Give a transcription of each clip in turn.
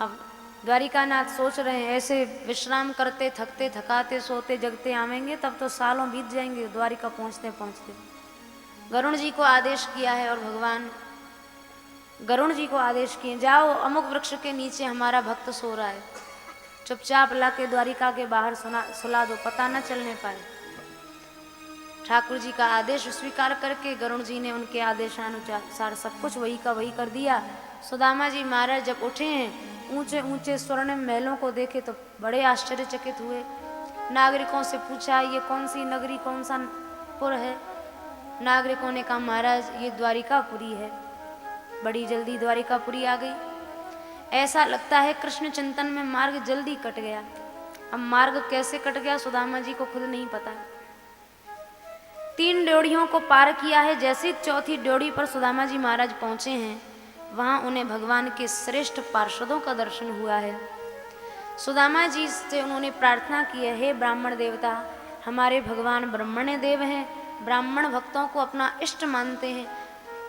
अब द्वारिकानाथ सोच रहे हैं ऐसे विश्राम करते थकते थकाते सोते जगते आवेंगे तब तो सालों बीत जाएंगे द्वारिका पहुंचते पहुंचते। गरुण जी को आदेश किया है और भगवान गरुण जी को आदेश किए, जाओ अमुक वृक्ष के नीचे हमारा भक्त सो रहा है, चुपचाप ला के द्वारिका के बाहर सुला दो, पता न चलने पाए। ठाकुर जी का आदेश स्वीकार करके गरुण जी ने उनके आदेशानुसार सब कुछ वही का वही कर दिया। सुदामा जी महाराज जब उठे हैं, ऊंचे ऊंचे स्वर्णिम महलों को देखे तो बड़े आश्चर्यचकित हुए। नागरिकों से पूछा ये कौन सी नगरी कौन सा पुर है। नागरिकों ने कहा महाराज ये द्वारिकापुरी है। बड़ी जल्दी द्वारिकापुरी आ गई। ऐसा लगता है कृष्ण चिंतन में मार्ग जल्दी कट गया। अब मार्ग कैसे कट गया सुदामा जी को खुद नहीं पता। 3 ड्योढ़ियों को पार किया है। जैसे चौथी ड्योढ़ी पर सुदामा जी महाराज पहुंचे हैं, वहां उन्हें भगवान के श्रेष्ठ पार्षदों का दर्शन हुआ है। सुदामा जी से उन्होंने प्रार्थना की है, हे ब्राह्मण देवता, हमारे भगवान ब्रह्मण्य देव हैं, ब्राह्मण भक्तों को अपना इष्ट मानते हैं,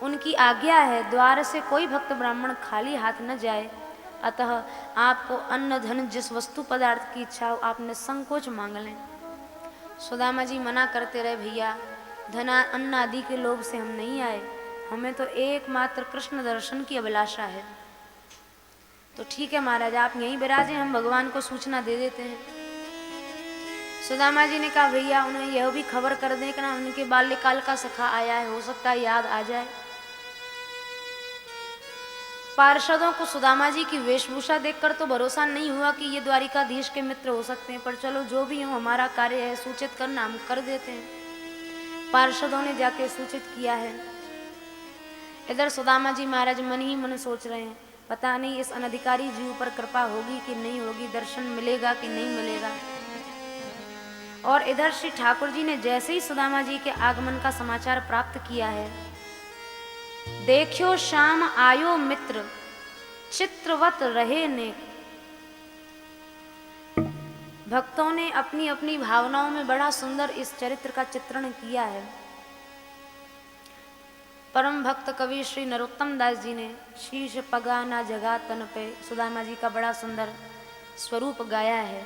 उनकी आज्ञा है द्वार से कोई भक्त ब्राह्मण खाली हाथ न जाए, अतः आपको अन्न धन जिस वस्तु पदार्थ की इच्छा हो आप निसंकोच मांग लें। सुदामा जी मना करते रहे, भैया धना अन्न आदि के लोभ से हम नहीं आए, हमें तो एकमात्र कृष्ण दर्शन की अभिलाषा है। तो ठीक है महाराज आप यहीं विराजें, हम भगवान को सूचना दे देते हैं। सुदामा जी ने कहा भैया उन्हें यह भी खबर कर दें कि ना उनके बाल्यकाल का सखा आया है, हो सकता है याद आ जाए। पार्षदों को सुदामा जी की वेशभूषा देखकर तो भरोसा नहीं हुआ कि ये द्वारिकाधीश के मित्र हो सकते हैं, पर चलो जो भी हो हमारा कार्य है सूचित करना, हम कर देते हैं। पार्षदों ने जाके सूचित किया है। इधर सुदामा जी महाराज मन ही मन सोच रहे हैं, पता नहीं इस अनधिकारी जीव पर कृपा होगी कि नहीं होगी, दर्शन मिलेगा कि नहीं मिलेगा। और इधर श्री ठाकुर जी ने जैसे ही सुदामा जी के आगमन का समाचार प्राप्त किया है, देखियो श्याम आयो मित्र चित्रवत रहे ने। भक्तों ने अपनी अपनी भावनाओं में बड़ा सुंदर इस चरित्र का चित्रण किया है। परम भक्त कवि श्री नरोत्तम दास जी ने शीश पगा ना जगा तन पे सुदामा जी का बड़ा सुंदर स्वरूप गाया है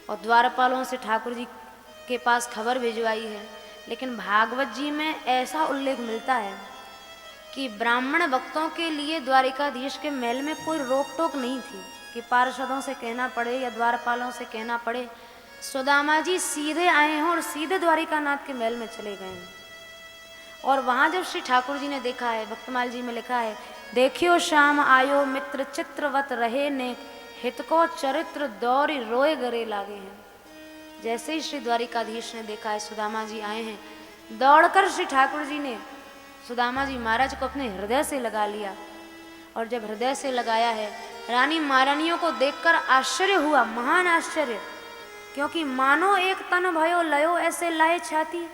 और द्वारपालों से ठाकुर जी के पास खबर भिजवाई है। लेकिन भागवत जी में ऐसा उल्लेख मिलता है कि ब्राह्मण भक्तों के लिए द्वारिकाधीश के महल में कोई रोक टोक नहीं थी कि पार्षदों से कहना पड़े या द्वारपालों से कहना पड़े। सुदामा जी सीधे आए हैं और सीधे द्वारिकानाथ के महल में चले गए हैं। और वहां जब श्री ठाकुर जी ने देखा है, भक्तमाल जी में लिखा है, देखियो श्याम आयो मित्र चित्रवत रहे ने, हित को चरित्र दौरी रोए गरे लागे हैं। जैसे ही श्री द्वारिकाधीश ने देखा है सुदामा जी आए हैं, दौड़कर श्री ठाकुर जी ने सुदामा जी महाराज को अपने हृदय से लगा लिया। और जब हृदय से लगाया है, रानी महारानियों को देखकर आश्चर्य हुआ, महान आश्चर्य, क्योंकि मानो एक तन भयो लयो ऐसे लाए छाती,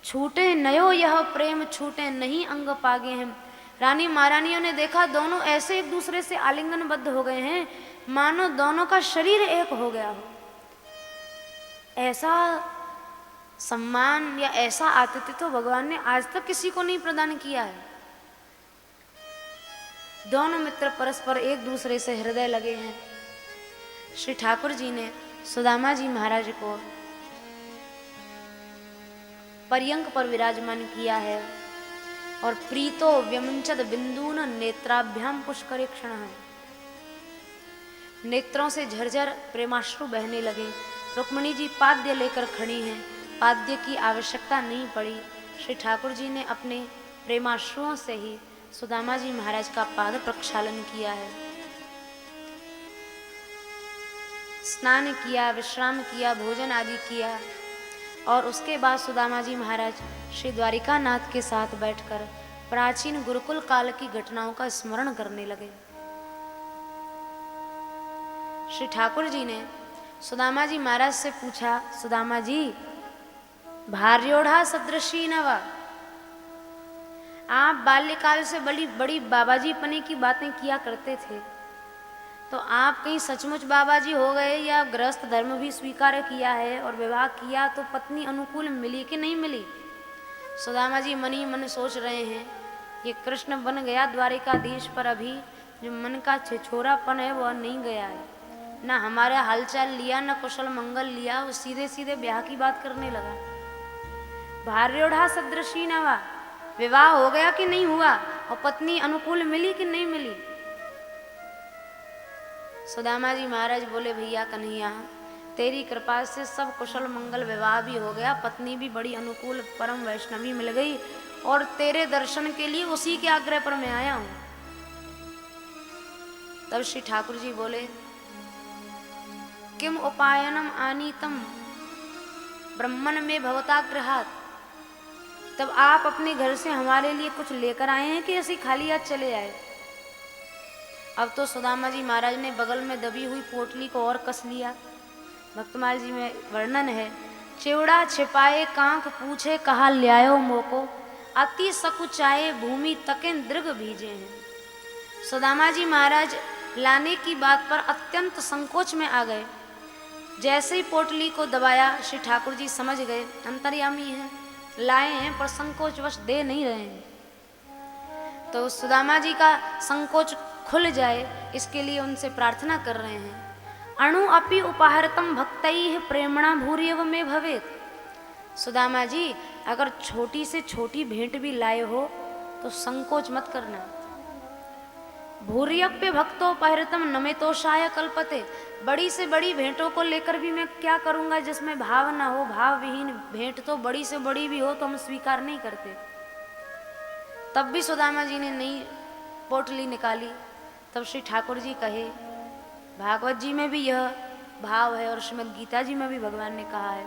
छूटे नयो यह प्रेम छूटे नहीं अंग पागे हैं। रानी महारानियों ने देखा दोनों ऐसे एक दूसरे से आलिंगनबद्ध हो गए हैं, मानो दोनों का शरीर एक हो गया हो। ऐसा सम्मान या ऐसा आतिथ्य तो भगवान ने आज तक किसी को नहीं प्रदान किया है। दोनों मित्र परस्पर एक दूसरे से हृदय लगे हैं। श्री ठाकुर जी ने सुदामा जी महाराज को पर्यंक पर विराजमान किया है और प्रीतो व्यमुंचद बिंदुन नेत्राभ्याम पुष्करे क्षण, नेत्रों से झरझर प्रेमाश्रु बहने लगे। रुक्मणी जी पाद्य लेकर खड़ी हैं, पाद्य की आवश्यकता नहीं पड़ी। श्री ठाकुर जी ने अपने प्रेमाश्रुओं से ही सुदामा जी महाराज का पाद प्रक्षालन किया है। स्नान किया, विश्राम किया, भोजन आदि किया और उसके बाद सुदामा जी महाराज श्री द्वारिकानाथ के साथ बैठकर प्राचीन गुरुकुल काल की घटनाओं का स्मरण करने लगे। श्री ठाकुर जी ने सुदामा जी महाराज से पूछा, सुदामा जी भार्योढ़ा सदृशी नवा, आप बाल्यकाल से बड़ी बड़ी बाबाजी पने की बातें किया करते थे, तो आप कहीं सचमुच बाबाजी हो गए या गृहस्थ धर्म भी स्वीकार किया है और विवाह किया तो पत्नी अनुकूल मिली कि नहीं मिली? सुदामा जी मन ही मन सोच रहे हैं, ये कृष्ण बन गया द्वारिकाधीश पर अभी जो मन का छिछोरापन है वह नहीं गया है। ना हमारा हालचाल लिया, ना कुशल मंगल लिया, वो सीधे सीधे ब्याह की बात करने लगा। भार्योढ़ा सदृशी नवा, विवाह हो गया कि नहीं हुआ, और पत्नी अनुकूल मिली कि नहीं मिली। सुदामा जी महाराज बोले, भैया कन्हैया तेरी कृपा से सब कुशल मंगल, विवाह भी हो गया, पत्नी भी बड़ी अनुकूल परम वैष्णवी मिल गई, और तेरे दर्शन के लिए उसी के आग्रह पर मैं आया हूं। तब श्री ठाकुर जी बोले, किम उपायनम आनीतम ब्रह्मन में भवताग्रहात। तब आप अपने घर से हमारे लिए कुछ लेकर आए हैं कि ऐसे खाली हाथ चले आए। अब तो सुदामा जी महाराज ने बगल में दबी हुई पोटली को और कस लिया। भक्तमाल जी में वर्णन है, चिवड़ा छिपाए कांख पूछे कहा ल्यायो मोको, अति सकुचाए भूमि तकें दृग भीजे हैं। सुदामा जी महाराज लाने की बात पर अत्यंत संकोच में आ गए। जैसे ही पोटली को दबाया, श्री ठाकुर जी समझ गए अंतर्यामी हैं, लाए हैं पर संकोचवश दे नहीं रहे हैं। तो सुदामा जी का संकोच खुल जाए इसके लिए उनसे प्रार्थना कर रहे हैं। अणु अपि उपहारतम भक्तैः प्रेमणा भूर्यव में भवेत। सुदामा जी अगर छोटी से छोटी भेंट भी लाए हो तो संकोच मत करना। भूर्यप्य भक्तोपहृतम नमेतोषाय कल्पते। बड़ी से बड़ी भेंटों को लेकर भी मैं क्या करूंगा जिसमें भाव ना हो। भाव विहीन भेंट तो बड़ी से बड़ी भी हो तो हम स्वीकार नहीं करते। तब भी सुदामा जी ने नहीं पोटली निकाली। तब श्री ठाकुर जी कहे, भागवत जी में भी यह भाव है और श्रीमद् गीता जी में भी भगवान ने कहा है,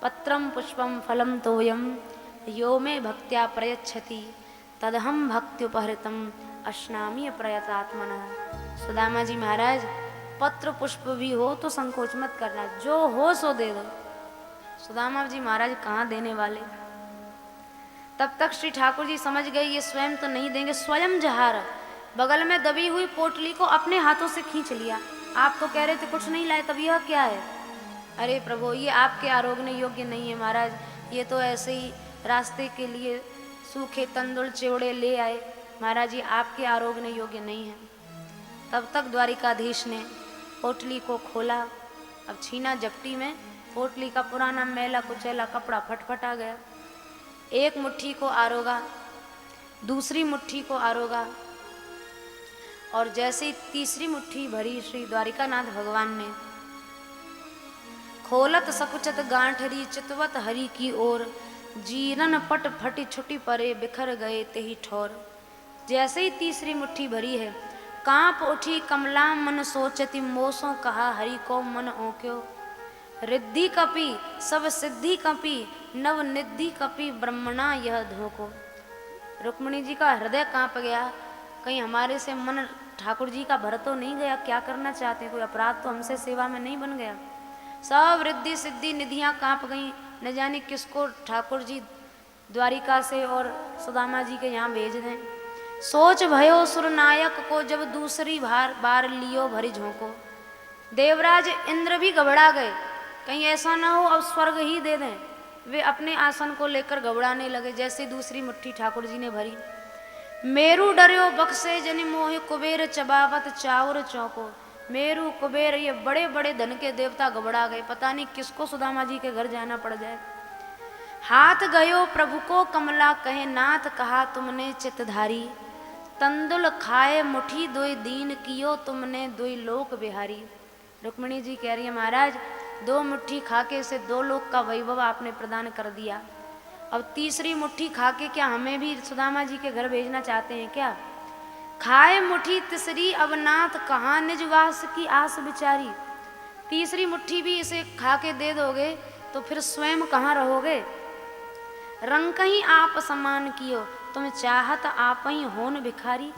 पत्रम पुष्पम फलम तोयम यो में भक्त्या प्रयच्छति तदहम भक्त्युपहृतम अश्नामी प्रयतात्मनः। सुदामा जी महाराज, पत्र पुष्प भी हो तो संकोच मत करना, जो हो सो दे दो। सुदामा जी महाराज कहाँ देने वाले। तब तक श्री ठाकुर जी समझ गए ये स्वयं तो नहीं देंगे। स्वयं जहार बगल में दबी हुई पोटली को अपने हाथों से खींच लिया। आप तो कह रहे थे कुछ नहीं लाए, तब यह क्या है। अरे प्रभु, ये आपके आरोगने योग्य नहीं है महाराज, ये तो ऐसे ही रास्ते के लिए सूखे तंदुल चिवड़े ले आए महाराज, जी आपके आरोगने योग्य नहीं है। तब तक द्वारिकाधीश ने पोटली को खोला। अब छीना झपटी में पोटली का पुराना मैला कुचैला कपड़ा फटफटा गया। एक मुट्ठी को आरोगा, दूसरी मुट्ठी को आरोगा, और जैसे ही तीसरी मुट्ठी भरी श्री द्वारिकानाथ भगवान ने खोलत सकुचत गांठरी चितवत हरि की ओर, जीरन पट फटी छुटी परे बिखर गए तेही ठोर। जैसे ही तीसरी मुट्ठी भरी है, कांप उठी कमला मन सोचती मोसों कहा हरि को मन ओक्यो। रिद्धि कपि सब सिद्धि कपि नव निधि कपि ब्रह्मणा यह धोको। रुक्मिणी जी का हृदय कांप गया, कहीं हमारे से मन ठाकुर जी का भर तो नहीं गया। क्या करना चाहते हैं, कोई अपराध तो हमसे सेवा में नहीं बन गया। सब रिद्धि सिद्धि निधियां कांप गईं, न जाने किसको ठाकुर जी द्वारिका से और सुदामा जी के यहाँ भेज दें। सोच भयो सुरनायक को जब दूसरी बार लियो भरी झोंको। देवराज इंद्र भी घबरा गए, कहीं ऐसा ना हो अब स्वर्ग ही दे दें। वे अपने आसन को लेकर घबराने लगे। जैसे दूसरी मुट्ठी ठाकुर जी ने भरी, मेरु डर्यो बक्से जनि मोहे कुबेर चबावत चाउर चौको। मेरु कुबेर ये बड़े बड़े धन के देवता घबरा गए, पता नहीं किसको सुदामा जी के घर जाना पड़ जाए। हाथ गयो प्रभु को कमला कहे नाथ कहा तुमने चितधारी। तंदुल खाए मुठी दोई दीन कियो तुमने दोई लोक बिहारी। रुक्मिणी जी कह रही है, महाराज 2 मुट्ठी खाके से 2 लोक का वैभव आपने प्रदान कर दिया। अब तीसरी मुट्ठी खाके क्या हमें भी सुदामा जी के घर भेजना चाहते हैं क्या। खाए मुट्ठी तीसरी अब नाथ कहाँ निजवास की आस बिचारी। तीसरी मुट्ठी भी इसे खाके दे दोगे तो फिर स्वयं कहाँ रहोगे। रंग कहीं आप समान कियो तुम चाहत आप ही होन भिखारी।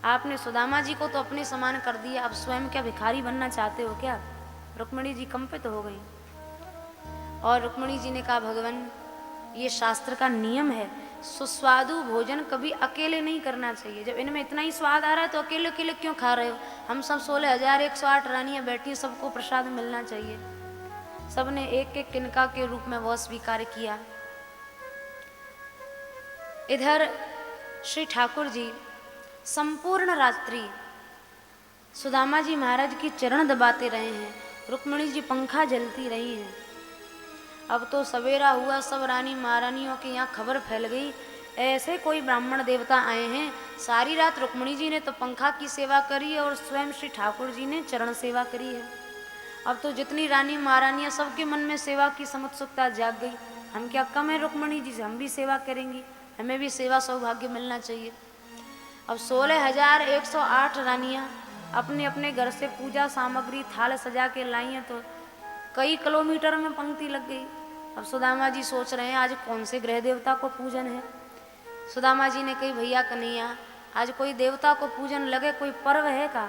आपने सुदामा जी को तो अपने समान कर दिया, अब स्वयं क्या भिखारी बनना चाहते हो क्या। रुक्मिणी जी कंपित हो गई और रुक्मिणी जी ने कहा, भगवान ये शास्त्र का नियम है, सुस्वादु भोजन कभी अकेले नहीं करना चाहिए। जब इनमें इतना ही स्वाद आ रहा है तो अकेले अकेले क्यों खा रहे हो। हम सब 16,108 रानियां बैठी, सबको प्रसाद मिलना चाहिए। सबने एक एक किनका के रूप में वह स्वीकार किया। इधर श्री ठाकुर जी संपूर्ण रात्रि सुदामा जी महाराज की चरण दबाते रहे हैं, रुक्मिणी जी पंखा जलती रही हैं। अब तो सवेरा हुआ, सब रानी महारानियों के यहाँ खबर फैल गई, ऐसे कोई ब्राह्मण देवता आए हैं। सारी रात रुक्मिणी जी ने तो पंखा की सेवा करी और स्वयं श्री ठाकुर जी ने चरण सेवा करी है। अब तो जितनी रानी महारानियाँ सबके मन में सेवा की समुत्सुकता जाग गई। हम क्या कम है रुक्मिणी जी से, हम भी सेवा करेंगी, हमें भी सेवा सौभाग्य मिलना चाहिए। अब 16,108 रानियाँ अपने अपने घर से पूजा सामग्री थाल सजा के लाई हैं, तो कई किलोमीटर में पंक्ति लग गई। अब सुदामा जी सोच रहे हैं आज कौन से ग्रह देवता को पूजन है। सुदामा जी ने कही भैया कन्हैया, आज कोई देवता को पूजन लगे, कोई पर्व है का?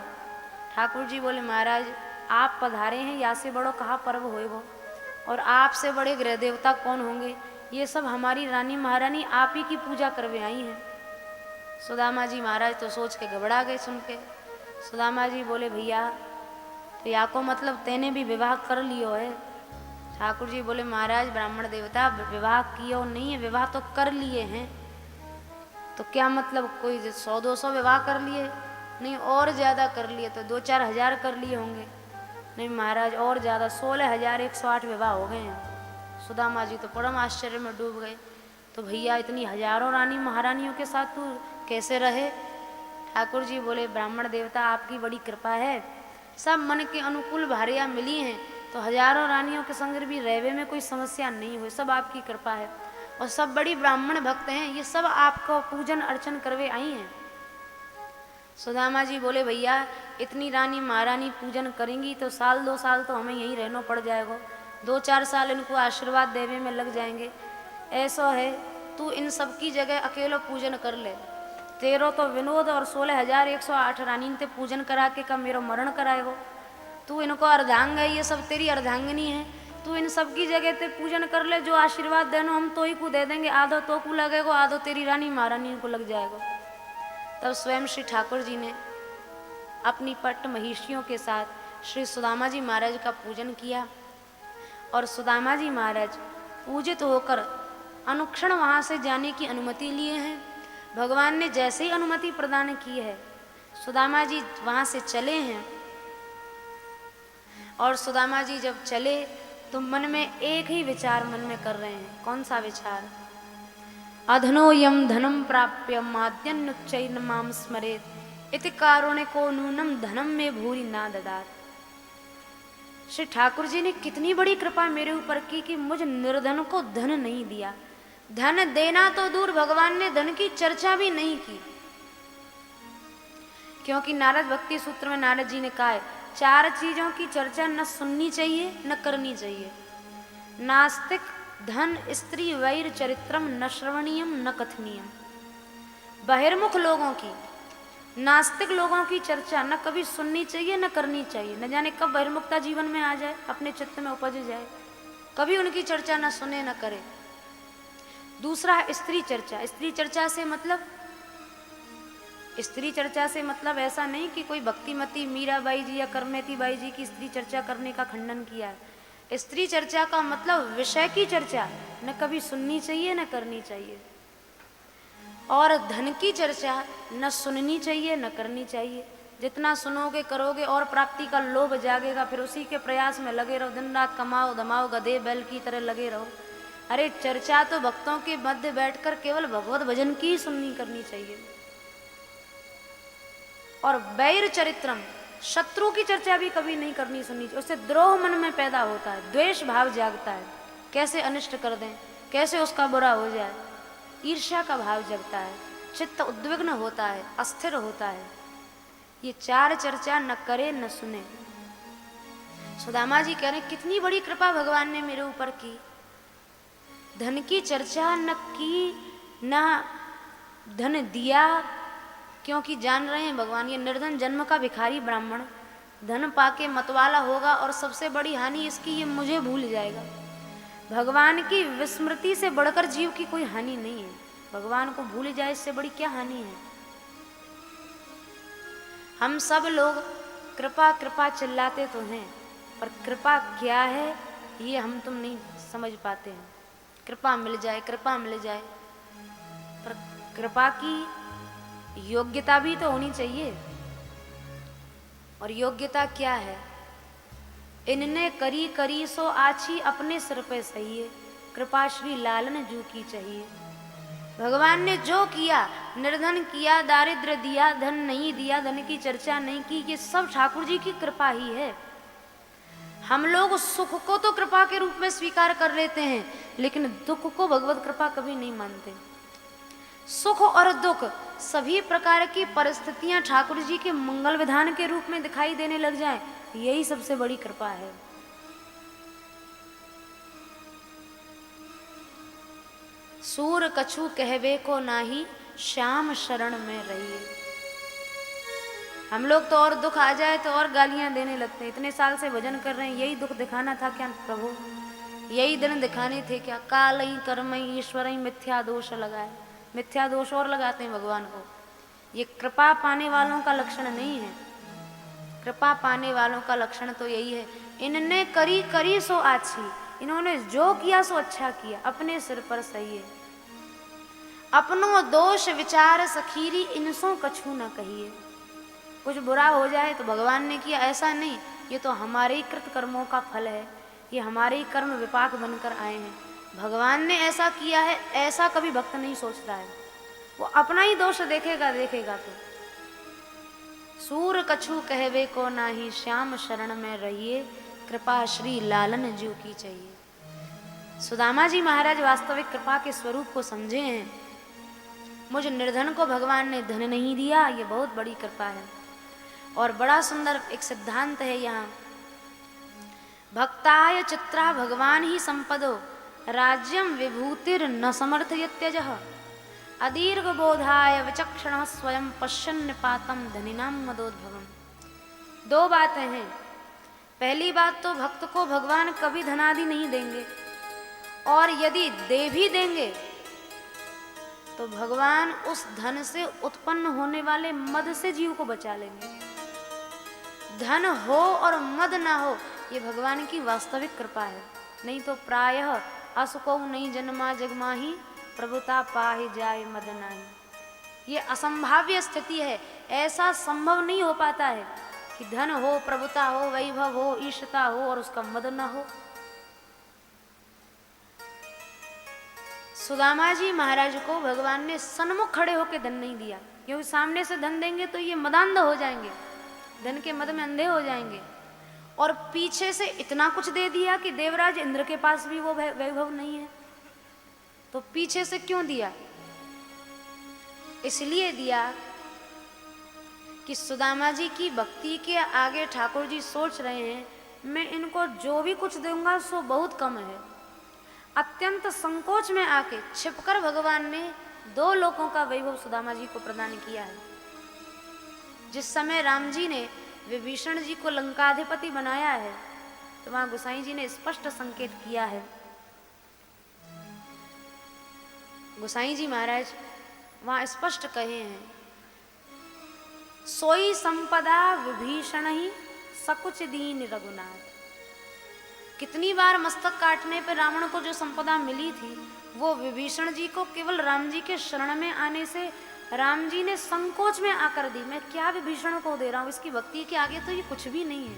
ठाकुर जी बोले महाराज आप पधारे हैं, या से बड़ो कहाँ पर्व होए वो, और आपसे बड़े ग्रह देवता कौन होंगे? ये सब हमारी रानी महारानी आप ही की पूजा करवे आई हैं। सुदामा जी महाराज तो सोच के घबरा गए सुन के। सुदामा जी बोले भैया तो या को मतलब तेने भी विवाह कर लियो है? ठाकुर जी बोले महाराज ब्राह्मण देवता विवाह कियो नहीं है, विवाह तो कर लिए हैं। तो क्या मतलब कोई 100-200 विवाह कर लिए? नहीं, और ज़्यादा कर लिए, तो 2-4 हज़ार कर लिए होंगे। नहीं महाराज और ज़्यादा, 16,108 विवाह हो गए हैं। सुदामा जी तो परम आश्चर्य में डूब गए। तो भैया इतनी हजारों रानी महारानियों के साथ तू कैसे रहे? ठाकुर जी बोले ब्राह्मण देवता आपकी बड़ी कृपा है, सब मन के अनुकूल भारियाँ मिली हैं, तो हजारों रानियों के संग भी रहवे में कोई समस्या नहीं हुई, सब आपकी कृपा है। और सब बड़ी ब्राह्मण भक्त हैं, ये सब आपको पूजन अर्चन करवे आई हैं। सुदामा जी बोले भैया इतनी रानी महारानी पूजन करेंगी तो 1-2 साल तो हमें यहीं रहना पड़ जाएगा, 2-4 साल इनको आशीर्वाद देवे में लग जाएंगे। ऐसा है तू इन सब की जगह अकेलो पूजन कर ले, तेरो तो विनोद और 16,108 रानी ते पूजन करा के का मेरो मरण कराएगो। तू इनको अर्धांग है, ये सब तेरी अर्धांगिनी है, तू इन सब की जगह ते पूजन कर ले, जो आशीर्वाद देना हम तो ही को दे देंगे, आधो तो को लगेगा, आधो तेरी रानी महारानी को लग जाएगा। तब स्वयं श्री ठाकुर जी ने अपनी पट्ट महिषियों के साथ श्री सुदामा जी महाराज का पूजन किया, और सुदामा जी महाराज पूजित होकर अनुक्षण वहाँ से जाने की अनुमति लिए हैं। भगवान ने जैसे ही अनुमति प्रदान की है, सुदामा जी वहाँ से चले हैं। और सुदामा जी जब चले तो मन में एक ही विचार मन में कर रहे हैं। कौन सा विचार? अधनो यम धनम प्राप्य माद्यन्नुच्चैर्न माम स्मरेत इति कारुणिको नूनम धनम में भूरि ना ददात। श्री ठाकुर जी ने कितनी बड़ी कृपा मेरे ऊपर की कि मुझ निर्धन को धन नहीं दिया। धन देना तो दूर, भगवान ने धन की चर्चा भी नहीं की, क्योंकि नारद भक्ति सूत्र में नारद जी ने कहा है 4 चीजों की चर्चा न सुननी चाहिए न करनी चाहिए। नास्तिक, धन, स्त्री, वैर, चरित्रम न श्रवणीयम न कथनीयम। बहिर्मुख लोगों की, नास्तिक लोगों की चर्चा न कभी सुननी चाहिए न करनी चाहिए। न जाने कब बहिर्मुखता जीवन में आ जाए, अपने चित्त में उपज जाए, कभी उनकी चर्चा न सुने न करे। दूसरा है स्त्री चर्चा। स्त्री चर्चा से मतलब, स्त्री चर्चा से मतलब ऐसा नहीं कि कोई भक्तिमती मीराबाई जी या करमेती बाई जी की स्त्री चर्चा करने का खंडन किया है। स्त्री चर्चा का मतलब विषय की चर्चा न कभी सुननी चाहिए न करनी चाहिए। और धन की चर्चा न सुननी चाहिए न करनी चाहिए। जितना सुनोगे करोगे और प्राप्ति का लोभ जागेगा, फिर उसी के प्रयास में लगे रहो, दिन रात कमाओ धमाओ, गधे बैल की तरह लगे रहो। अरे चर्चा तो भक्तों के मध्य बैठकर केवल भगवत भजन की ही सुननी करनी चाहिए। और वैर चरित्रम, शत्रु की चर्चा भी कभी नहीं करनी सुननी चाहिए। उससे द्रोह मन में पैदा होता है, द्वेष भाव जागता है, कैसे अनिष्ट कर दें, कैसे उसका बुरा हो जाए, ईर्ष्या का भाव जगता है, चित्त उद्विग्न होता है, अस्थिर होता है। ये 4 चर्चा न करे न सुने। सुदामा जी कह रहे हैं कितनी बड़ी कृपा भगवान ने मेरे ऊपर की। धन की चर्चा न की, न धन दिया, क्योंकि जान रहे हैं भगवान ये निर्धन जन्म का भिखारी ब्राह्मण धन पाके मतवाला होगा, और सबसे बड़ी हानि इसकी ये मुझे भूल जाएगा। भगवान की विस्मृति से बढ़कर जीव की कोई हानि नहीं है। भगवान को भूल जाए इससे बड़ी क्या हानि है। हम सब लोग कृपा कृपा चिल्लाते तो हैं, पर कृपा क्या है ये हम तुम नहीं समझ पाते हैं। कृपा मिल जाए, कृपा मिल जाए, पर कृपा की योग्यता भी तो होनी चाहिए। और योग्यता क्या है? इनने करी करी सो आछी, अपने सिर पे सही है, कृपा श्री लालन जू की चाहिए। भगवान ने जो किया, निर्धन किया, दारिद्र दिया, धन नहीं दिया, धन की चर्चा नहीं की, ये सब ठाकुर जी की कृपा ही है। हम लोग सुख को तो कृपा के रूप में स्वीकार कर लेते हैं, लेकिन दुख को भगवत कृपा कभी नहीं मानते। सुख और दुख सभी प्रकार की परिस्थितियां ठाकुर जी के मंगल विधान के रूप में दिखाई देने लग जाएं, यही सबसे बड़ी कृपा है। सूर कछु कहवे को नाही, श्याम शरण में रहिए। हम लोग तो और दुख आ जाए तो और गालियां देने लगते हैं। इतने साल से भजन कर रहे हैं, यही दुख दिखाना था क्या प्रभु? यही दिन दिखाने थे क्या? काल ही कर्म ही ईश्वर ही मिथ्या दोष लगाए। मिथ्या दोष और लगाते हैं भगवान को। ये कृपा पाने वालों का लक्षण नहीं है। कृपा पाने वालों का लक्षण तो यही है, इनने करी करी सो आछी, इन्होंने जो किया सो अच्छा किया, अपने सिर पर सही है। अपनो दोष विचार सखीरी, इनसो कछु न कहिए। कुछ बुरा हो जाए तो भगवान ने किया, ऐसा नहीं, ये तो हमारे ही कृत कर्मों का फल है, ये हमारे ही कर्म विपाक बनकर आए हैं। भगवान ने ऐसा किया है, ऐसा कभी भक्त नहीं सोचता है। वो अपना ही दोष देखेगा तो। सूर कछु कहवे को नाही, श्याम शरण में रहिए, कृपा श्री लालन जीव की चाहिए। सुदामा जी महाराज वास्तविक कृपा के स्वरूप को समझे हैं। मुझ निर्धन को भगवान ने धन नहीं दिया, ये बहुत बड़ी कृपा है। और बड़ा सुंदर एक सिद्धांत है यहाँ, भक्ताय चित्रा भगवान ही संपदो, राज्यम विभूतिर न समर्थयत्यजः, अदीर्घ बोधाय विचक्षण स्वयं पश्यन् निपातम धनिनाम मदोद्भवम। दो बातें हैं। पहली बात तो भक्त को भगवान कभी धनादि नहीं देंगे, और यदि दे भी देंगे तो भगवान उस धन से उत्पन्न होने वाले मद से जीव को बचा लेंगे। धन हो और मद ना हो, ये भगवान की वास्तविक कृपा है। नहीं तो प्रायः असुको नहीं जन्मा जगमाही, प्रभुता पाहि जाय मद नाही। ये असंभाव्य स्थिति है। ऐसा संभव नहीं हो पाता है कि धन हो, प्रभुता हो, वैभव हो, ईशता हो और उसका मद न हो। सुदामा जी महाराज को भगवान ने सन्मुख खड़े होकर धन नहीं दिया, क्योंकि सामने से धन देंगे तो ये मदांध हो जाएंगे, धन के मद में अंधे हो जाएंगे। और पीछे से इतना कुछ दे दिया कि देवराज इंद्र के पास भी वो वैभव नहीं है, तो पीछे से क्यों दिया? इसलिए दिया कि सुदामा जी की भक्ति के आगे ठाकुर जी सोच रहे हैं, मैं इनको जो भी कुछ दूंगा सो बहुत कम है। अत्यंत संकोच में आके छिपकर भगवान ने दो लोगों का वैभव सुदामा जी को प्रदान किया है। जिस समय राम जी ने विभीषण जी को लंकाधिपति बनाया है, तो वहां गोसाई जी ने स्पष्ट संकेत किया है। गोसाई जी महाराज वहां स्पष्ट कहे हैं, सोई संपदा विभीषण ही सकुच दीन रघुनाथ। कितनी बार मस्तक काटने पर रावण को जो संपदा मिली थी, वो विभीषण जी को केवल राम जी के शरण में आने से राम जी ने संकोच में आकर दी। मैं क्या विभीषण को दे रहा हूं, इसकी भक्ति के आगे तो ये कुछ भी नहीं है।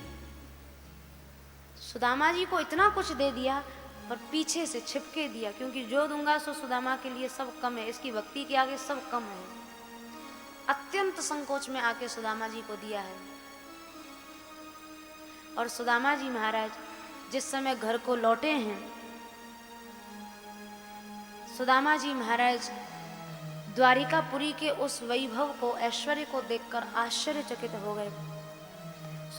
सुदामा जी को इतना कुछ दे दिया पर पीछे से छिपके दिया, क्योंकि जो दूंगा सो सुदामा के लिए सब कम है, इसकी भक्ति के आगे सब कम है। अत्यंत संकोच में आके सुदामा जी को दिया है। और सुदामा जी महाराज जिस समय घर को लौटे हैं, सुदामा जी महाराज द्वारिकापुरी के उस वैभव को, ऐश्वर्य को देखकर आश्चर्यचकित हो गए।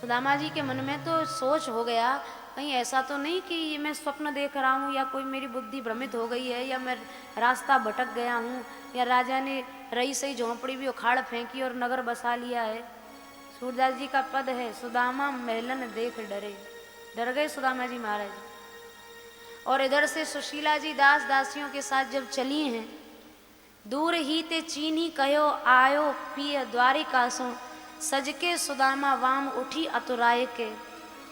सुदामा जी के मन में तो सोच हो गया, कहीं ऐसा तो नहीं कि ये मैं स्वप्न देख रहा हूँ, या कोई मेरी बुद्धि भ्रमित हो गई है, या मैं रास्ता भटक गया हूँ, या राजा ने रही सही झोंपड़ी भी उखाड़ फेंकी और नगर बसा लिया है। सूरदास जी का पद है, सुदामा महलन देख डरे। डर गए सुदामा जी महाराज। और इधर से सुशीला जी दास दासियों के साथ जब चली हैं, दूर ही ते चीनी कहो आयो पिय द्वारिका सो, सज के सुदामा वाम उठी अतुराय के,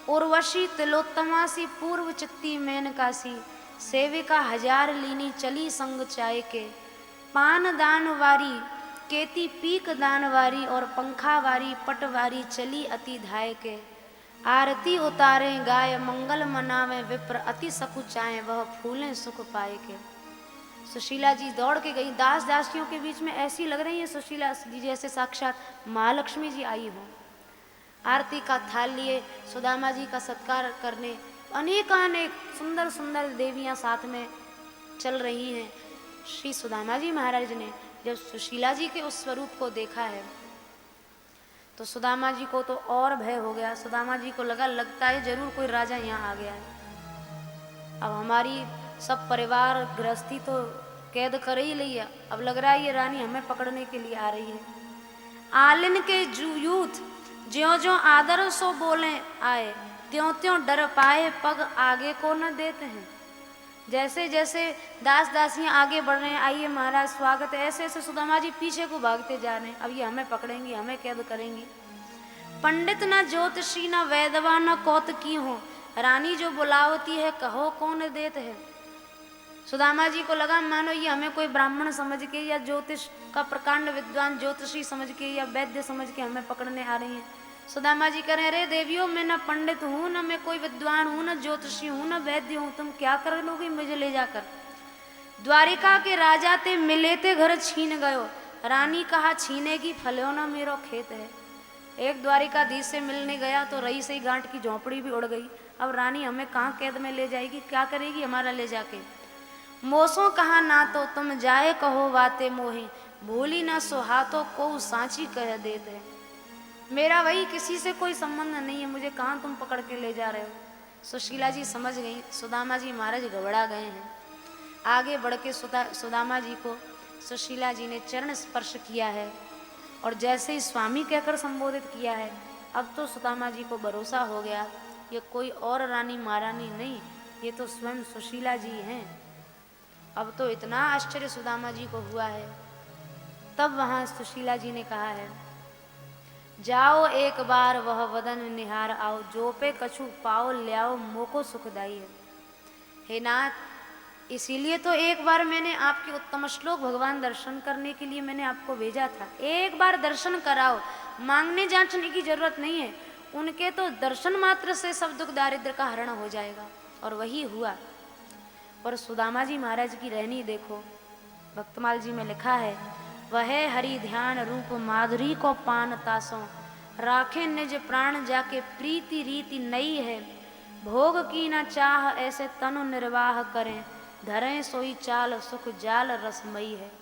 उर्वशी तिलोत्तमासी पूर्व चित्ती मेनकासी, सेविका हजार लीनी चली संग चाय के, पान दान वारी केती पीक दानवारी और पंखावारी पटवारी चली अति धाय के। आरती उतारे गाय मंगल मनावे विप्र अति सकुचाए वह फूलें सुख पाए के। सुशीला जी दौड़ के गई। दास दासियों के बीच में ऐसी लग रही है सुशीला जी जैसे साक्षात महालक्ष्मी जी आई हो। आरती का थाल लिए सुदामा जी का सत्कार करने अनेकानेक सुंदर सुंदर देवियां साथ में चल रही हैं। श्री सुदामा जी महाराज ने जब सुशीला जी के उस स्वरूप को देखा है तो सुदामा जी को तो और भय हो गया। सुदामा जी को लगता है जरूर कोई राजा यहाँ आ गया है। अब हमारी सब परिवार गृहस्थी तो कैद कर ही ली है। अब लग रहा है ये रानी हमें पकड़ने के लिए आ रही है। आलिन के यूथ ज्यों ज्यों आदर सो बोले आए त्यों त्यों डर पाए पग आगे को न देते हैं। जैसे जैसे दास दासियां आगे बढ़ रहे हैं, आइए महाराज स्वागत है, ऐसे ऐसे सुदामा जी पीछे को भागते जा रहे हैं। अब ये हमें पकड़ेंगी, हमें कैद करेंगी। पंडित न ज्योतिषी न वैदवा न कौतकी हो, रानी जो बुलावती है कहो कौन देत है। सुदामा जी को लगा मानो ये हमें कोई ब्राह्मण समझ के या ज्योतिष का प्रकांड विद्वान ज्योतिषी समझ के या वैद्य समझ के हमें पकड़ने आ रही हैं। सुदामा जी कह रहे अरे देवियों मैं न पंडित हूँ, न मैं कोई विद्वान हूँ, न ज्योतिषी हूँ, न वैद्य हूँ, तुम क्या कर लोगी मुझे ले जाकर। द्वारिका के राजा ते मिले ते घर छीन गयो, रानी कहा छीनेगी फलो न मेरो खेत है। एक द्वारिकाधीश से मिलने गया तो रही से गांठ की झोंपड़ी भी उड़ गई। अब रानी हमें कहाँ कैद में ले जाएगी, क्या करेगी हमारा ले जाके। मोसो कहा ना तो तुम जाए कहो वाते मोहे, भूली ना सुहातो को सांची कह देते है। मेरा वही किसी से कोई संबंध नहीं है, मुझे कहाँ तुम पकड़ के ले जा रहे हो। सुशीला जी समझ गई, सुदामा जी महाराज घबरा गए हैं। आगे बढ़ के सुदामा जी को सुशीला जी ने चरण स्पर्श किया है और जैसे ही स्वामी कहकर संबोधित किया है, अब तो सुदामा जी को भरोसा हो गया ये कोई और रानी महारानी नहीं, ये तो स्वयं सुशीला जी हैं। अब तो इतना आश्चर्य सुदामा जी को हुआ है। तब वहाँ सुशीला जी ने कहा है जाओ एक बार वह वदन निहार आओ, जो पे कछु पाओ ल्याओ मोको सुखदाई है। हे नाथ इसीलिए तो एक बार मैंने आपके उत्तम श्लोक भगवान दर्शन करने के लिए मैंने आपको भेजा था। एक बार दर्शन कराओ, मांगने जांचने की जरूरत नहीं है, उनके तो दर्शन मात्र से सब दुख दारिद्र का हरण हो जाएगा। और वही हुआ। और सुदामा जी महाराज की रहनी देखो, भक्तमाल जी में लिखा है वह हरि ध्यान रूप माधुरी को पान तासों, राखे निज प्राण जाके प्रीति रीति नई है। भोग की न चाह ऐसे तनु निर्वाह करें, धरें सोई चाल सुख जाल रसमयी है।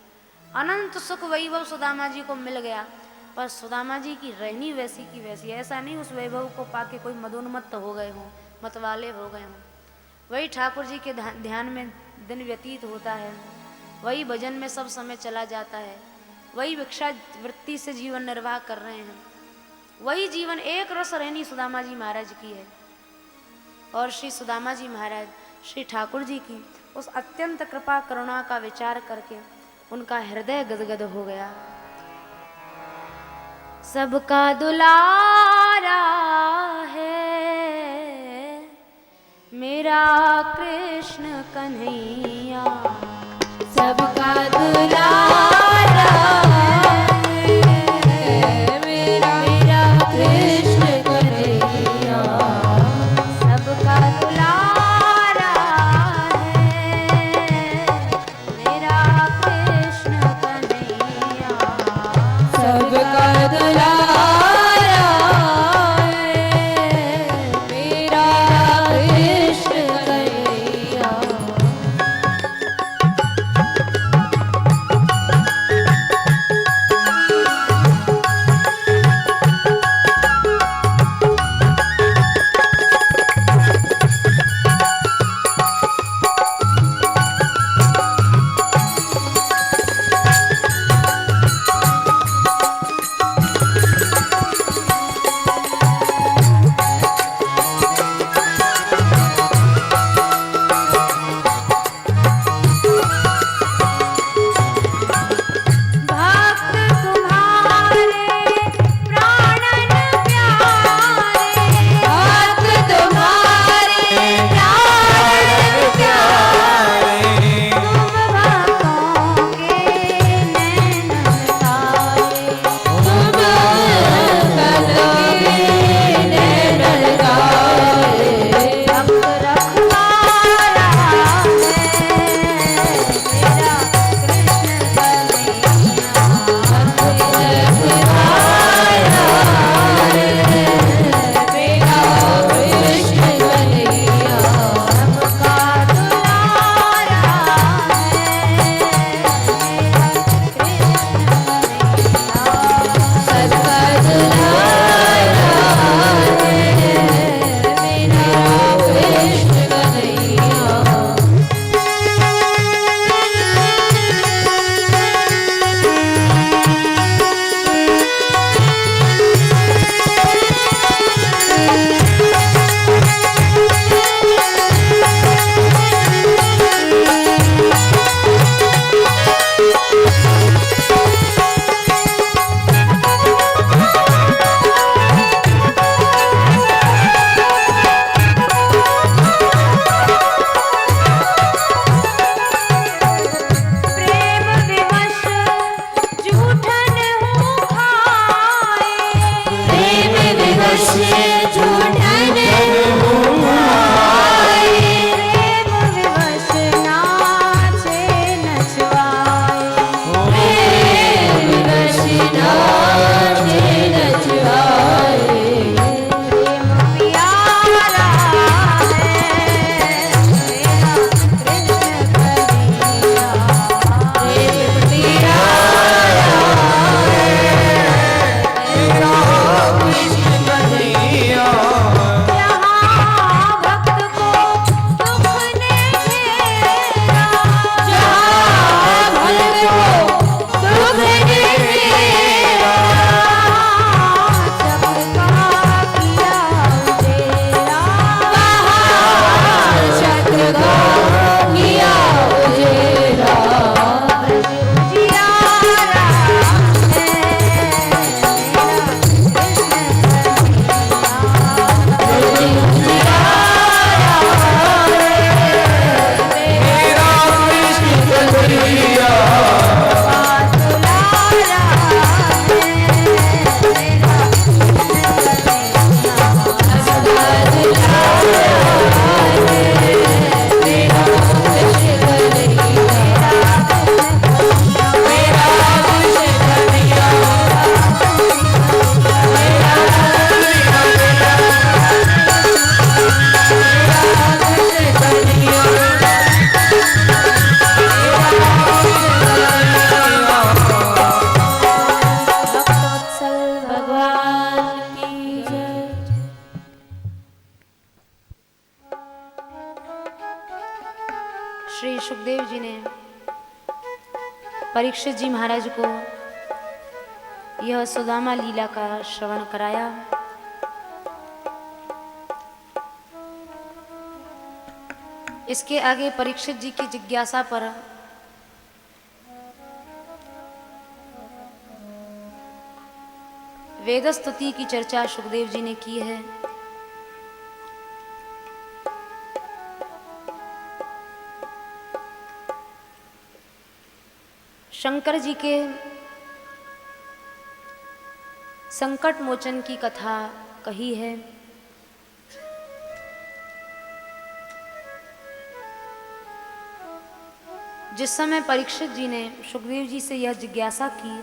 अनंत सुख वैभव सुदामा जी को मिल गया, पर सुदामा जी की रहनी वैसी की वैसी। ऐसा नहीं उस वैभव को पाके कोई मदोन्मत्त हो गए हों, मतवाले हो गए हों। वही ठाकुर जी के ध्यान में दिन व्यतीत होता है, वही भजन में सब समय चला जाता है, वही भिक्षा वृत्ति से जीवन निर्वाह कर रहे हैं। वही जीवन एक रस रहनी सुदामा जी महाराज की है। और श्री सुदामा जी महाराज श्री ठाकुर जी की उस अत्यंत कृपा करुणा का विचार करके उनका हृदय गदगद हो गया। सबका दुलारा है मेरा कृष्ण कन्हैया, सबका दुलारा है मेरा कृष्ण कन्हैया, सबका दुलारा है मेरा कृष्ण कन्हैया, सबका दुलारा है मेरा कृष्ण कन्हैया। विवश झूठन श्री सुखदेव जी ने परीक्षित जी महाराज को यह सुदामा लीला का श्रवण कराया। इसके आगे परीक्षित जी की जिज्ञासा पर वेद स्तुति की चर्चा सुखदेव जी ने की है। शंकर जी के संकट मोचन की कथा कही है। जिस समय परीक्षित जी ने सुखदेव जी से यह जिज्ञासा की,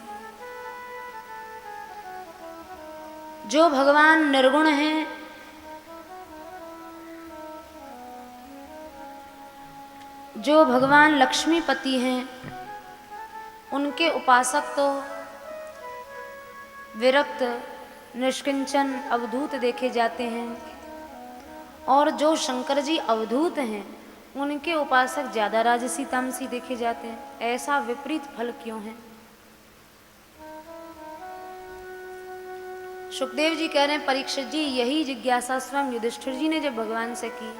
जो भगवान निर्गुण हैं, जो भगवान लक्ष्मीपति हैं, उनके उपासक तो विरक्त, निष्किंचन, अवधूत देखे जाते हैं, और जो शंकर जी अवधूत हैं उनके उपासक ज्यादा राजसी तामसी देखे जाते हैं। ऐसा विपरीत फल क्यों है? सुखदेव जी कह रहे हैं, परीक्षित जी यही जिज्ञासा स्वयं युधिष्ठिर जी ने जब भगवान से की,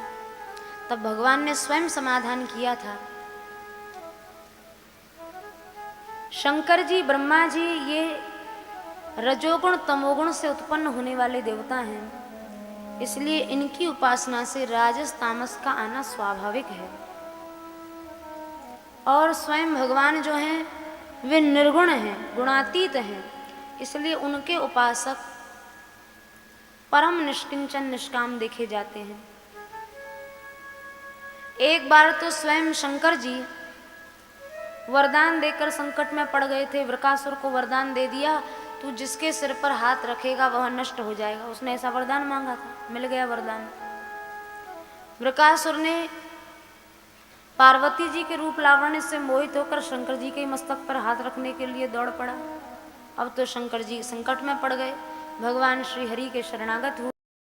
तब भगवान ने स्वयं समाधान किया था। शंकर जी, ब्रह्मा जी ये रजोगुण तमोगुण से उत्पन्न होने वाले देवता हैं, इसलिए इनकी उपासना से राजस तामस का आना स्वाभाविक है। और स्वयं भगवान जो हैं वे निर्गुण हैं, गुणातीत हैं, इसलिए उनके उपासक परम निष्किंचन निष्काम देखे जाते हैं। एक बार तो स्वयं शंकर जी वरदान देकर संकट में पड़ गए थे। वृकासुर को वरदान दे दिया, तू जिसके सिर पर हाथ रखेगा वह नष्ट हो जाएगा। उसने ऐसा वरदान मांगा था, मिल गया वरदान। वृकासुर ने पार्वती जी के रूप लावण्य से मोहित होकर शंकर जी के मस्तक पर हाथ रखने के लिए दौड़ पड़ा। अब तो शंकर जी संकट में पड़ गए, भगवान श्री हरि के शरणागत हुए।